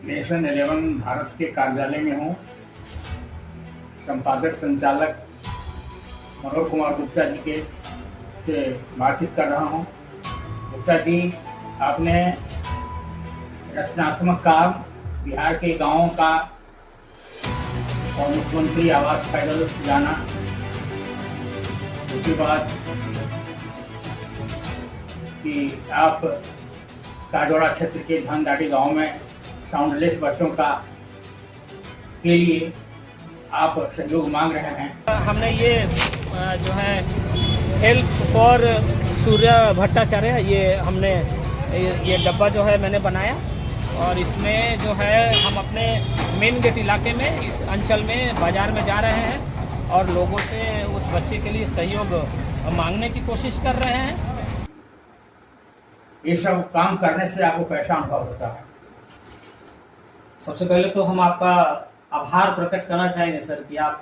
Nation 11 Bharat के कार्यालय में हूँ। संपादक संचालक मनोज कुमार गुप्ता जी के से बातचीत कर रहा हूँ। गुप्ता जी, आपने रचनात्मक काम बिहार के गांवों का और मुख्यमंत्री आवास पैदल जाना, उसके बाद कि आप काजोड़ा क्षेत्र के धनदाड़ी गांव में साउंडलेस बच्चों का के लिए आप सहयोग मांग रहे हैं। हमने ये जो है हेल्प फॉर सूर्य भट्टाचार्य ये डब्बा जो है मैंने बनाया और इसमें जो है हम अपने मेन गेट इलाके में इस अंचल में बाज़ार में जा रहे हैं और लोगों से उस बच्चे के लिए सहयोग मांगने की कोशिश कर रहे हैं। ये सब काम करने से आपको कैसा अनुभव होता है? सबसे पहले तो हम आपका आभार प्रकट करना चाहेंगे सर कि आप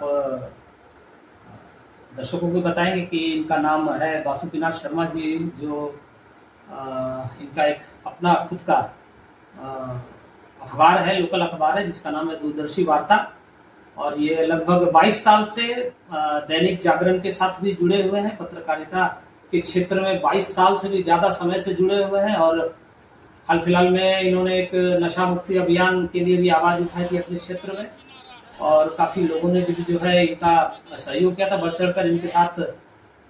दर्शकों को बताएंगे कि इनका नाम है बासुकीनाथ शर्मा जी, जो इनका एक अपना खुद का अखबार है, लोकल अखबार है जिसका नाम है दूरदर्शी वार्ता, और ये लगभग 22 साल से दैनिक जागरण के साथ भी जुड़े हुए हैं। पत्रकारिता के क्षेत्र में 22 साल से भी ज़्यादा समय से जुड़े हुए हैं और हाल फिलहाल में इन्होंने एक नशा मुक्ति अभियान के लिए भी आवाज़ उठाई थी अपने क्षेत्र में और काफ़ी लोगों ने जो है इनका सहयोग किया था, बढ़ चढ़कर इनके साथ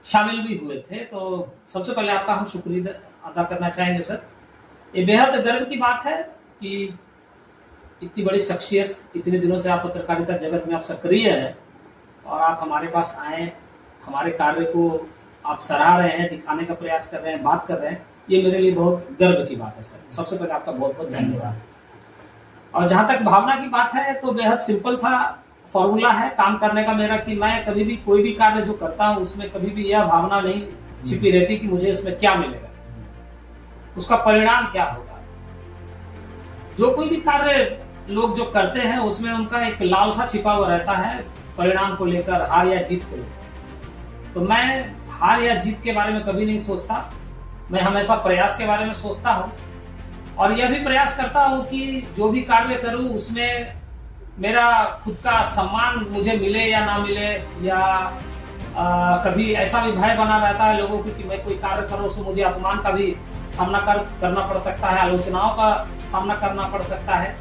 शामिल भी हुए थे। तो सबसे पहले आपका हम शुक्रिया अदा करना चाहेंगे सर। ये बेहद गर्व की बात है कि इतनी बड़ी शख्सियत, इतने दिनों से आप पत्रकारिता जगत में आप सक्रिय हैं और आप हमारे पास आए, हमारे कार्य को आप सराह रहे हैं, दिखाने का प्रयास कर रहे हैं, बात कर रहे हैं, ये मेरे लिए बहुत गर्व की बात है सर। सबसे पहले आपका बहुत बहुत धन्यवाद। और जहाँ तक भावना की बात है तो बेहद सिंपल सा फॉर्मूला है काम करने का मेरा कि मैं कभी भी कोई भी कार्य जो करता हूँ उसमें कभी भी यह भावना नहीं छिपी रहती कि मुझे इसमें क्या मिलेगा, उसका परिणाम क्या होगा। जो कोई भी कार्य लोग जो करते हैं उसमें उनका एक लालसा छिपा हुआ रहता है परिणाम को लेकर, हार या जीत को लेकर। तो मैं हार या जीत के बारे में कभी नहीं सोचता, मैं हमेशा प्रयास के बारे में सोचता हूँ और यह भी प्रयास करता हूँ कि जो भी कार्य करूँ उसमें मेरा खुद का सम्मान मुझे मिले या ना मिले, या कभी ऐसा भी भय बना रहता है लोगों को कि मैं कोई कार्य करूँ उसमें मुझे अपमान का भी सामना करना पड़ सकता है, आलोचनाओं का सामना करना पड़ सकता है।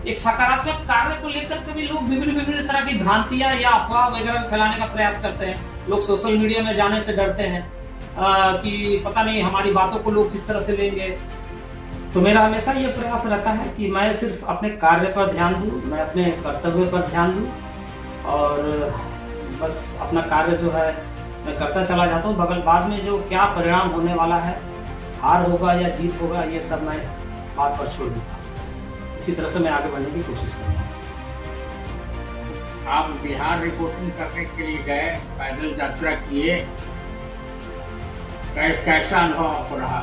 एक सकारात्मक कार्य को लेकर कभी लोग विभिन्न तरह की भ्रांतियां या अफवाह वगैरह फैलाने का प्रयास करते हैं। लोग सोशल मीडिया में जाने से डरते हैं कि पता नहीं हमारी बातों को लोग किस तरह से लेंगे। तो मेरा हमेशा ये प्रयास रहता है कि मैं सिर्फ अपने कार्य पर ध्यान दूं, मैं अपने कर्तव्य पर ध्यान दूं और बस अपना कार्य जो है मैं करता चला जाता हूँ। बगल बाद में जो क्या परिणाम होने वाला है, हार होगा या जीत होगा, ये सब मैं बात पर छोड़ दूंगा। इसी तरह से मैं आगे बढ़ने की कोशिश करूँगा। आप बिहार रिपोर्टिंग करने के लिए गए, पैदल यात्रा किए, कैसा अनुभव आपको रहा?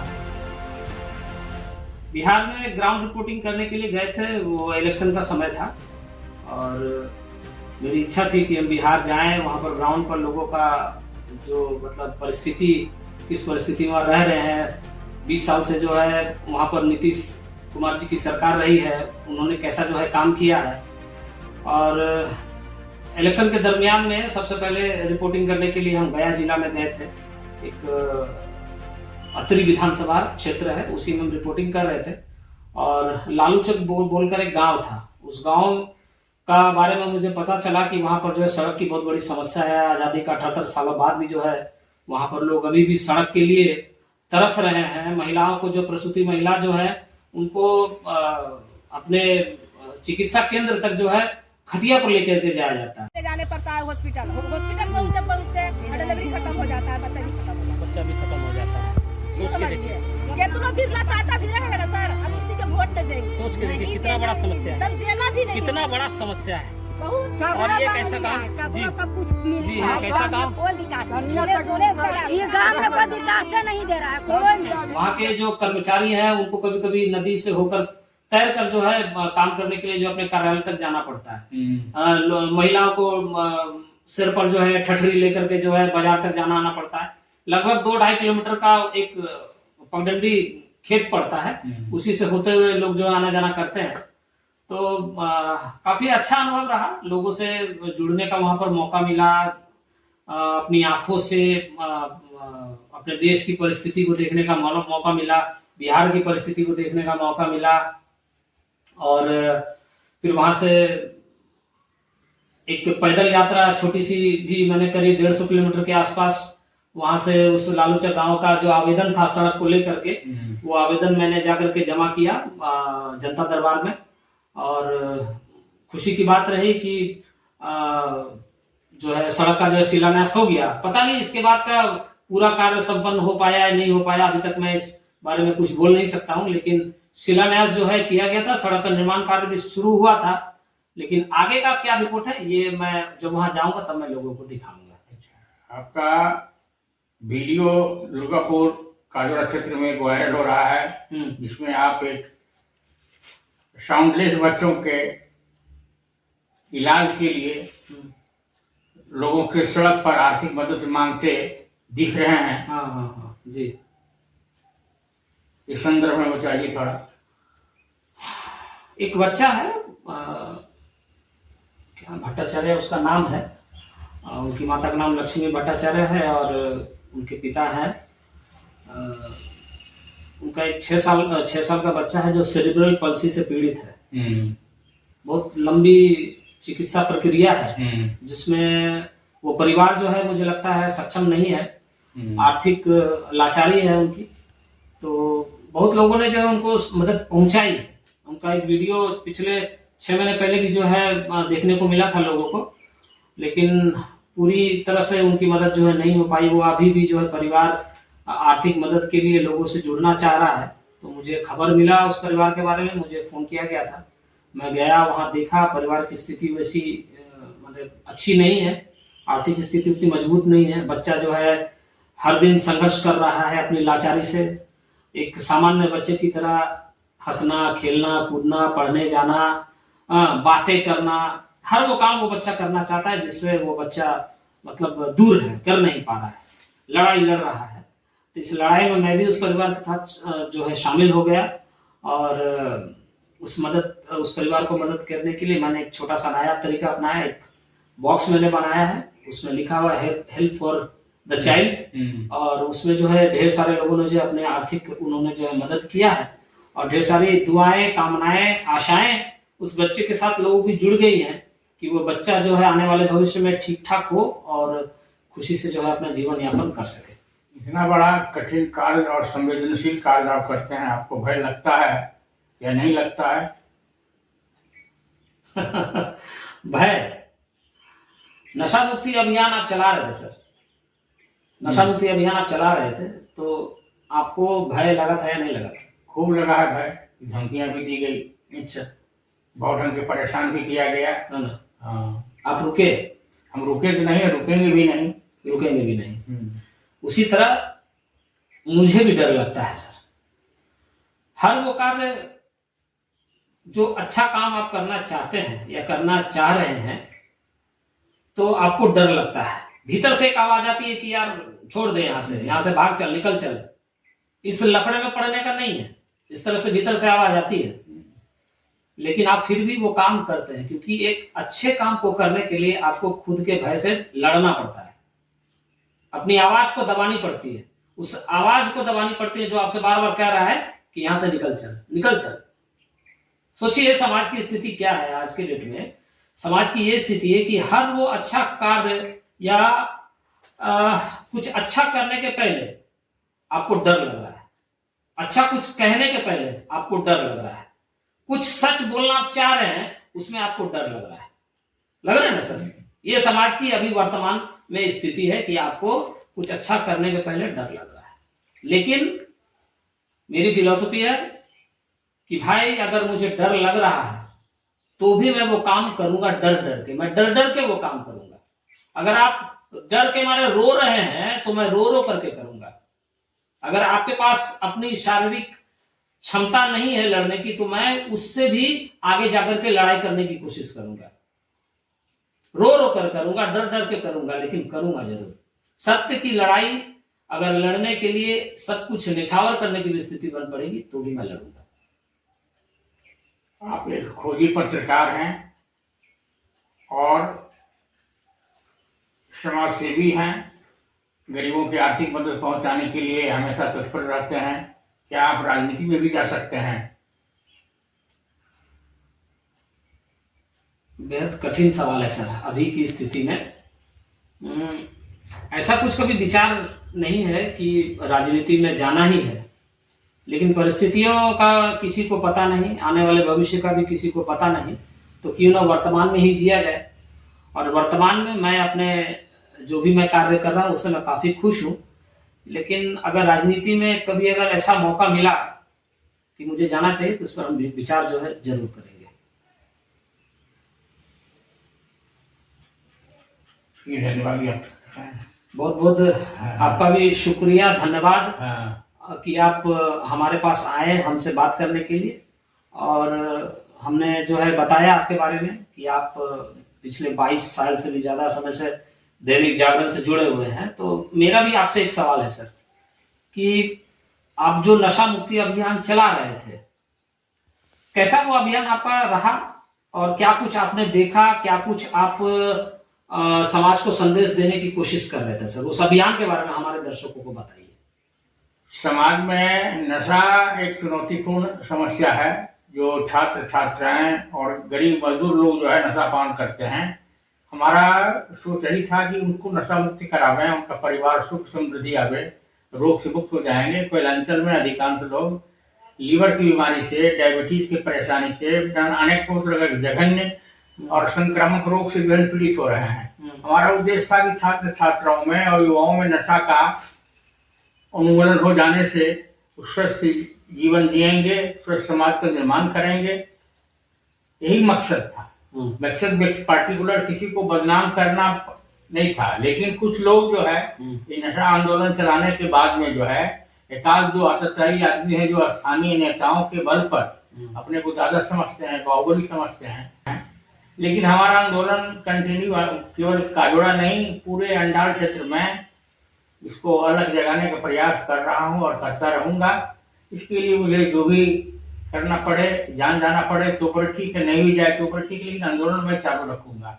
बिहार में ग्राउंड रिपोर्टिंग करने के लिए गए थे, वो इलेक्शन का समय था और मेरी इच्छा थी कि हम बिहार जाएं, वहाँ पर ग्राउंड पर लोगों का जो मतलब परिस्थिति, किस परिस्थिति में रह रहे हैं। 20 साल से जो है वहाँ पर नीतीश कुमार जी की सरकार रही है, उन्होंने कैसा जो है काम किया है। और इलेक्शन के दरमियान में सबसे पहले रिपोर्टिंग करने के लिए हम गया जिला में गए थे। एक अतरी विधानसभा क्षेत्र है, उसी में हम रिपोर्टिंग कर रहे थे और लालूचक बोलकर एक गांव था। उस गांव का बारे में मुझे पता चला कि वहां पर जो है सड़क की बहुत बड़ी समस्या है। आज़ादी का 78 सालों बाद भी जो है वहां पर लोग अभी भी सड़क के लिए तरस रहे हैं। महिलाओं को, जो प्रसूति महिला जो है, उनको अपने चिकित्सा केंद्र तक जो है खटिया पर लेकर के जाया जाता है। जाने पड़ता है हॉस्पिटल पहुंचते डिलीवरी खत्म हो जाता है, बच्चा भी खत्म हो जाता है। सोच के देखिए, कितना बिरला टाटा भी रहेगा ना सर, हम किसी के वोट नहीं देंगे। सोच के देखिए कितना बड़ा समस्या है, देना भी नहीं, कितना बड़ा समस्या है। बहुत और ये कैसा काम जी जी हाँ, कैसा काम ये गाँव में कोई विकास नहीं दे रहा है कोई। वहाँ के जो कर्मचारी हैं उनको कभी कभी नदी से होकर तैर कर जो है काम करने के लिए जो अपने कार्यालय तक जाना पड़ता है। महिलाओं को सिर पर जो है ठठरी लेकर के जो है बाजार तक जाना आना पड़ता है। लगभग 2-2.5 किलोमीटर का एक पगडंडी खेत पड़ता है, उसी से होते हुए लोग जो आना जाना करते हैं। तो काफी अच्छा अनुभव रहा, लोगों से जुड़ने का वहां पर मौका मिला, अपनी आंखों से अपने देश की परिस्थिति को देखने का मौका मिला, बिहार की परिस्थिति को देखने का मौका मिला। और फिर वहां से एक पैदल यात्रा छोटी सी भी मैंने करी 150 किलोमीटर के आसपास। वहां से उस लालूचा गांव का जो आवेदन था सड़क को लेकर के, वो आवेदन मैंने जाकर के जमा किया जनता दरबार में। और खुशी की बात रही कि जो है सड़क का जो है शिलान्यास हो गया। पता नहीं इसके बाद का पूरा कार्य संपन्न हो पाया या नहीं हो पाया, अभी तक मैं इस बारे में कुछ बोल नहीं सकता हूं, लेकिन शिलान्यास जो है किया गया था, सड़क का निर्माण कार्य भी शुरू हुआ था। लेकिन आगे का क्या रिपोर्ट है ये मैं जब वहां जाऊंगा तब मैं लोगों को दिखाऊंगा। आपका वीडियो दुर्गापुर काजोड़ा क्षेत्र में वायरल हो रहा है, जिसमें आप एक साउंडलेस बच्चों के इलाज के लिए लोगों के सड़क पर आर्थिक मदद मांगते दिख रहे हैं। हाँ जी, इस संदर्भ में बताइए थोड़ा। एक बच्चा है क्या भट्टाचार्य उसका नाम है, उनकी माता का नाम लक्ष्मी भट्टाचार्य है और उनके पिता हैं। उनका एक 6 साल का बच्चा है जो सेरिब्रल पल्सी से पीड़ित है। बहुत लंबी चिकित्सा प्रक्रिया है, जिसमें वो परिवार जो है मुझे लगता है सक्षम नहीं है, आर्थिक लाचारी है उनकी। तो बहुत लोगों ने जो है उनको मदद पहुंचाई। उनका एक वीडियो पिछले 6 महीने पहले भी जो है देखने को मिला था लोगों को, लेकिन पूरी तरह से उनकी मदद जो है नहीं हो पाई। वो अभी भी जो है परिवार आर्थिक मदद के लिए लोगों से जुड़ना चाह रहा है। तो मुझे खबर मिला उस परिवार के बारे में, मुझे फोन किया गया था, मैं गया वहां देखा। परिवार की स्थिति वैसी मतलब अच्छी नहीं है, आर्थिक स्थिति उतनी मजबूत नहीं है। बच्चा जो है हर दिन संघर्ष कर रहा है अपनी लाचारी से, एक सामान्य बच्चे की तरह हंसना, खेलना, कूदना, पढ़ने जाना, बातें करना, हर वो काम वो बच्चा करना चाहता है जिससे वो बच्चा मतलब दूर है, कर नहीं पा रहा है, लड़ाई लड़ रहा है। तो इस लड़ाई में मैं भी उस परिवार के साथ जो है शामिल हो गया और उस परिवार को मदद करने के लिए मैंने एक छोटा सा नया तरीका अपनाया। एक बॉक्स मैंने बनाया है, उसमें लिखा हुआ है हेल्प फॉर द चाइल्ड, और उसमें जो है ढेर सारे लोगों ने जो अपने आर्थिक उन्होंने जो है मदद किया है और ढेर सारी दुआएं, कामनाएं, आशाएं उस बच्चे के साथ लोगों की जुड़ गई हैं कि वो बच्चा जो है आने वाले भविष्य में ठीक ठाक हो और खुशी से जो है अपना जीवन यापन कर सके। इतना बड़ा कठिन कार्य और संवेदनशील कार्य आप करते हैं, आपको भय लगता है या नहीं लगता है? भय, नशा मुक्ति अभियान आप चला रहे थे सर, नशा मुक्ति अभियान आप चला रहे थे, तो आपको भय लगा था या नहीं लगा था? खूब लगा है भय, धमकियां भी दी गई। अच्छा, बहुत ढंग से परेशान भी किया गया। हाँ, आप रुके? हम रुके तो नहीं, रुकेंगे भी नहीं, रुकेंगे भी नहीं। उसी तरह मुझे भी डर लगता है सर। हर वो कार्य जो अच्छा काम आप करना चाहते हैं या करना चाह रहे हैं तो आपको डर लगता है, भीतर से एक आवाज आती है कि यार छोड़ दे, यहाँ से भाग चल, निकल चल, इस लफड़े में पड़ने का नहीं है। इस तरह से भीतर से आवाज आती है, लेकिन आप फिर भी वो काम करते हैं, क्योंकि एक अच्छे काम को करने के लिए आपको खुद के भय से लड़ना पड़ता है, अपनी आवाज को दबानी पड़ती है। उस आवाज को दबानी पड़ती है जो आपसे बार बार कह रहा है कि यहां से निकल चल, निकल चल। सोचिए समाज की स्थिति क्या है आज के डेट में। समाज की ये स्थिति है कि हर वो अच्छा कार्य या कुछ अच्छा करने के पहले आपको डर लग रहा है, अच्छा कुछ कहने के पहले आपको डर लग रहा है, कुछ सच बोलना आप चाह रहे हैं उसमें आपको डर लग रहा है। लग रहा है ना सर? ये समाज की अभी वर्तमान में स्थिति है कि आपको कुछ अच्छा करने के पहले डर लग रहा है। लेकिन मेरी फिलॉसफी है कि भाई अगर मुझे डर लग रहा है तो भी मैं वो काम करूंगा डर डर के, मैं डर डर के वो काम करूंगा। अगर आप डर के मारे रो रहे हैं तो मैं रो रो करके करूंगा। अगर आपके पास अपनी शारीरिक क्षमता नहीं है लड़ने की तो मैं उससे भी आगे जाकर के लड़ाई करने की कोशिश करूंगा, रो रो कर करूंगा, डर डर के करूंगा, लेकिन करूंगा जरूर। सत्य की लड़ाई अगर लड़ने के लिए सब कुछ निछावर करने की भी स्थिति बन पड़ेगी तो भी मैं लड़ूंगा। आप एक खोजी पत्रकार हैं और समाज सेवी हैं, गरीबों की आर्थिक मदद पहुंचाने के लिए हमेशा तत्पर रहते हैं। क्या आप राजनीति में भी जा सकते हैं? बेहद कठिन सवाल है सर, अभी की स्थिति में ऐसा कुछ कभी विचार नहीं है कि राजनीति में जाना ही है, लेकिन परिस्थितियों का किसी को पता नहीं, आने वाले भविष्य का भी किसी को पता नहीं, तो क्यों ना वर्तमान में ही जिया जाए। और वर्तमान में मैं अपने जो भी मैं कार्य कर रहा हूँ उससे मैं काफी खुश हूँ, लेकिन अगर राजनीति में कभी अगर ऐसा मौका मिला कि मुझे जाना चाहिए तो उस पर हम विचार जो है जरूर करेंगे। धन्यवाद। बहुत बहुत आपका भी शुक्रिया, धन्यवाद कि आप हमारे पास आए हमसे बात करने के लिए, और हमने जो है बताया आपके बारे में कि आप पिछले 22 साल से भी ज्यादा समय से दैनिक जागरण से जुड़े हुए हैं। तो मेरा भी आपसे एक सवाल है सर कि आप जो नशा मुक्ति अभियान चला रहे थे, कैसा वो अभियान आपका रहा और क्या कुछ आपने देखा, क्या कुछ आप समाज को संदेश देने की कोशिश कर रहे थे सर? उस अभियान के बारे में हमारे दर्शकों को बताइए। समाज में नशा एक चुनौतीपूर्ण समस्या है। जो छात्र छात्राएं और गरीब मजदूर लोग जो है नशा पान करते हैं, हमारा सोच यही था कि उनको नशा मुक्ति करावें, उनका परिवार सुख समृद्धि आवे, रोग से मुक्त हो जाएंगे। कोयलांचल में अधिकांश लोग लीवर की बीमारी से, डायबिटीज की परेशानी से, अनेक प्रकार के जघन्य और संक्रामक रोग से गहन पीड़ित हो रहे हैं। हमारा उद्देश्य था कि छात्र छात्राओं में और युवाओं में नशा का उन्मूलन हो जाने से स्वस्थ जीवन जिएंगे, स्वस्थ समाज का निर्माण करेंगे, यही मकसद था। मकसद व्यक्ति पार्टिकुलर किसी को बदनाम करना नहीं था, लेकिन कुछ लोग जो है ये नशा आंदोलन चलाने के बाद में जो है एक आध दो आतताई आदमी है जो स्थानीय नेताओं के बल पर अपने को ज्यादा समझते हैं, बाहुबली समझते हैं। लेकिन हमारा आंदोलन कंटिन्यू, केवल काजोड़ा नहीं पूरे अंडाल क्षेत्र में इसको अलग जगाने का प्रयास कर रहा हूं और करता रहूंगा। इसके लिए मुझे जो भी करना पड़े, जान जाना पड़े तो पर ठीक है, नहीं भी जाए तो पर ठीक, लेकिन आंदोलन मैं चालू रखूंगा।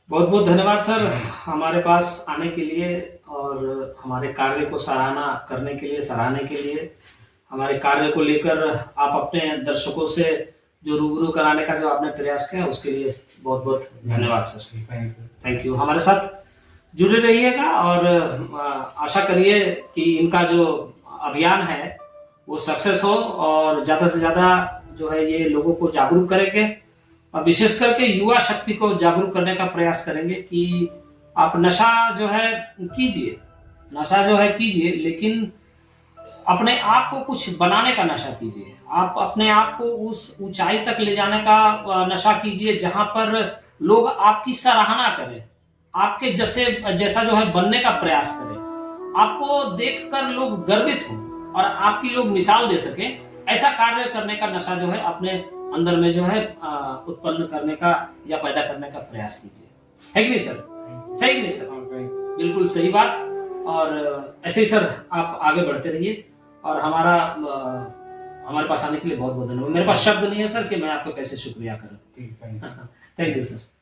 बहुत बहुत धन्यवाद सर हमारे पास आने के लिए और हमारे कार्य को सराहना करने के लिए, सराहने के लिए। हमारे कार्य को लेकर आप अपने दर्शकों से जो रूबरू कराने का जो आपने प्रयास किया उसके लिए बहुत बहुत धन्यवाद सर। Thank you. हमारे साथ जुड़े रहिएगा और आशा करिए कि इनका जो अभियान है वो सक्सेस हो और ज्यादा से ज्यादा जो है ये लोगों को जागरूक करेंगे और विशेष करके युवा शक्ति को जागरूक करने का प्रयास करेंगे कि आप नशा जो है कीजिए, नशा जो है कीजिए, लेकिन अपने आप को कुछ बनाने का नशा कीजिए। आप अपने आप को उस ऊंचाई तक ले जाने का नशा कीजिए जहां पर लोग आपकी सराहना करें, आपके जैसा जो है बनने का प्रयास करें, आपको देखकर लोग गर्वित हों और आपकी लोग मिसाल दे सके। ऐसा कार्य करने का नशा जो है अपने अंदर में जो है उत्पन्न करने का या पैदा करने का प्रयास कीजिए। है कि नहीं सर? सही नहीं सर? बिल्कुल सही बात। और ऐसे ही सर आप आगे बढ़ते रहिए और हमारे पास आने के लिए बहुत बहुत धन्यवाद। मेरे पास शब्द नहीं है सर कि मैं आपका कैसे शुक्रिया करूं। Thank you sir.